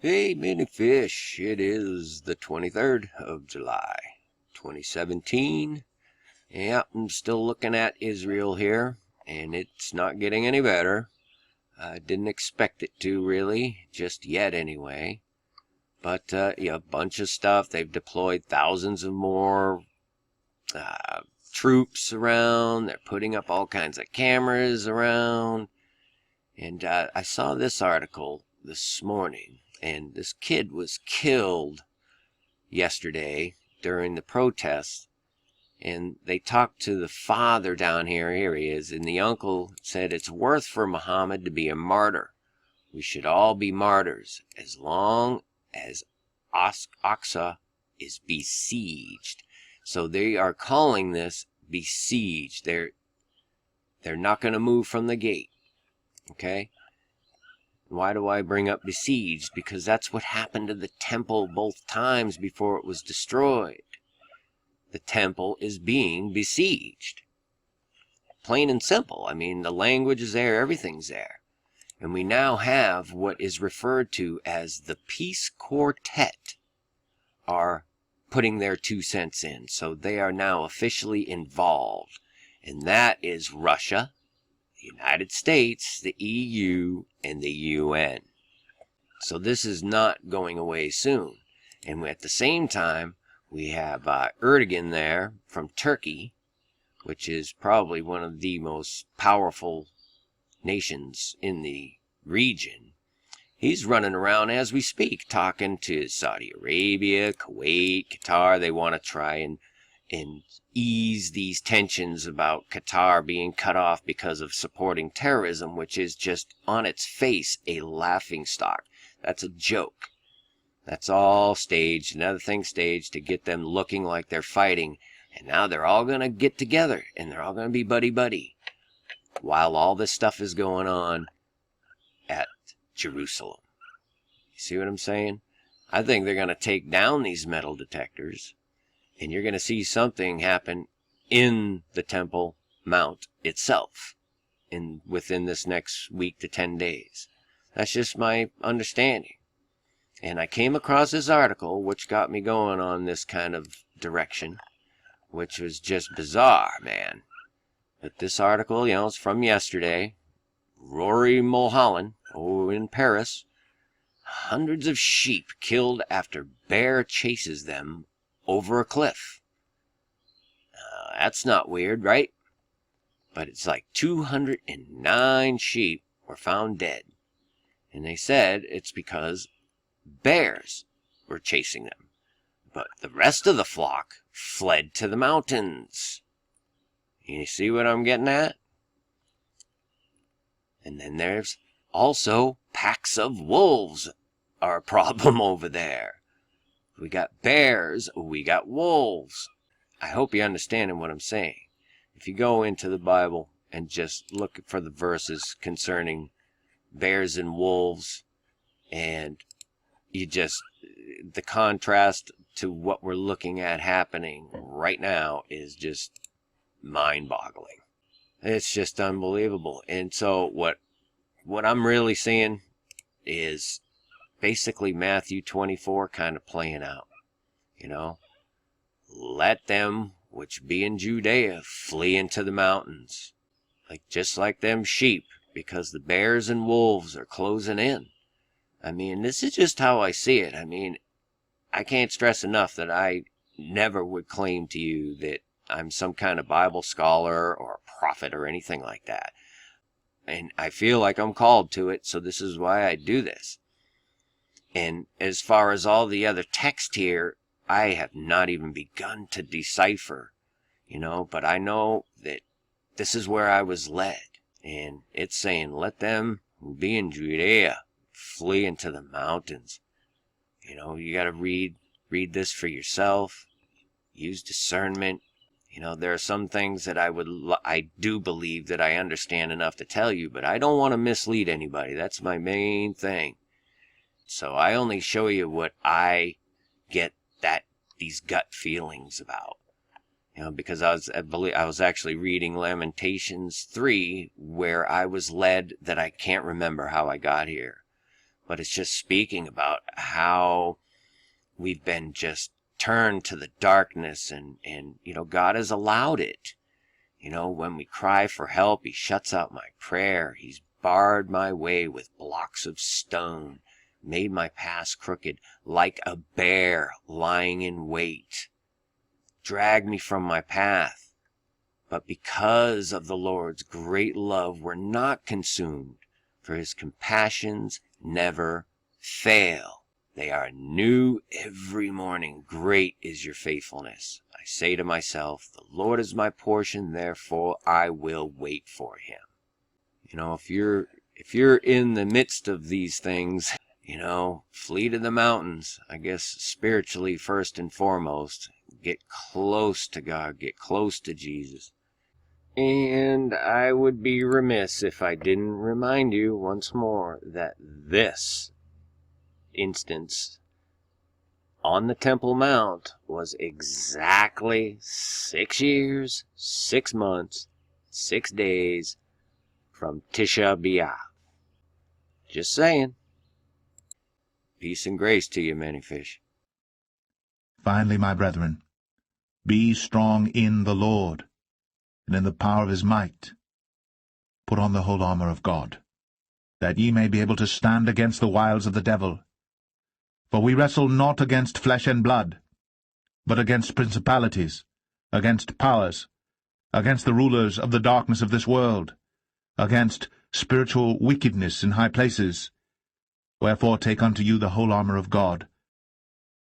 Hey, mini fish. It is the 23rd of July, 2017. Yeah, I'm still looking at Israel here, and it's not getting any better. I didn't expect it to, really, just yet anyway. But, yeah, a bunch of stuff. They've deployed thousands of more troops around. They're putting up all kinds of cameras around. And I saw this article this morning. And this kid was killed yesterday during the protests. And they talked to the father down here. Here he is. And the uncle said it's worth for Muhammad to be a martyr. We should all be martyrs as long as Aqsa is besieged. So they are calling this besieged. They're not going to move from the gate. Okay? Why do I bring up besieged? Because that's what happened to the temple both times before it was destroyed. The temple is being besieged. Plain and simple. I mean, the language is there, everything's there. And we now have what is referred to as the Peace Quartet are putting their 2 cents in. So they are now officially involved. And that is Russia, the United States, the EU, and the UN. So this is not going away soon. And at the same time, we have Erdogan there from Turkey, which is probably one of the most powerful nations in the region. He's running around as we speak, talking to Saudi Arabia, Kuwait, Qatar. They want to try and ease these tensions about Qatar being cut off because of supporting terrorism, which is just on its face a laughingstock. That's a joke. That's all staged, another thing staged to get them looking like they're fighting. And now they're all going to get together and they're all going to be buddy-buddy while all this stuff is going on at Jerusalem. You see what I'm saying? I think they're going to take down these metal detectors. And you're going to see something happen in the Temple Mount itself within this next week to 10 days. That's just my understanding. And I came across this article, which got me going on this kind of direction, which was just bizarre, man. But this article, it's from yesterday. Rory Mulholland, in Paris. Hundreds of sheep killed after bear chases them over a cliff. That's not weird, right? But it's like 209 sheep were found dead. And they said it's because bears were chasing them. But the rest of the flock fled to the mountains. You see what I'm getting at? And then there's also packs of wolves are a problem over there. We got bears, we got wolves. I hope you're understanding what I'm saying. If you go into the Bible and just look for the verses concerning bears and wolves, and the contrast to what we're looking at happening right now is just mind-boggling. It's just unbelievable. And so what I'm really seeing is basically Matthew 24 kind of playing out. Let them which be in Judaea flee into the mountains, just like them sheep, because the bears and wolves are closing in. I mean, this is just how I see it. I mean, I can't stress enough that I never would claim to you that I'm some kind of Bible scholar or a prophet or anything like that. And I feel like I'm called to it, so this is why I do this. And as far as all the other text here, I have not even begun to decipher, but I know that this is where I was led. And it's saying, let them who be in Judea flee into the mountains. You got to read this for yourself. Use discernment. There are some things that I do believe that I understand enough to tell you, but I don't want to mislead anybody. That's my main thing. So I only show you what I get these gut feelings about. Because I was actually reading Lamentations 3, where I was led that I can't remember how I got here. but it's just speaking about how we've been just turned to the darkness, and God has allowed it. When we cry for help, he shuts out my prayer. He's barred my way with blocks of stone, made my paths crooked, like a bear lying in wait. Drag me from my path. But because of the Lord's great love, we're not consumed, for his compassions never fail. They are new every morning. Great is your faithfulness. I say to myself, the Lord is my portion, therefore I will wait for him. If you're in the midst of these things, flee to the mountains. I guess spiritually first and foremost, get close to God, get close to Jesus. And I would be remiss if I didn't remind you once more that this instance on the Temple Mount was exactly 6 years, 6 months, 6 days from Tisha B'Av. Just saying. Peace and grace to you, many fish. Finally, my brethren, be strong in the Lord, and in the power of his might. Put on the whole armor of God, that ye may be able to stand against the wiles of the devil. For we wrestle not against flesh and blood, but against principalities, against powers, against the rulers of the darkness of this world, against spiritual wickedness in high places. Wherefore take unto you the whole armor of God,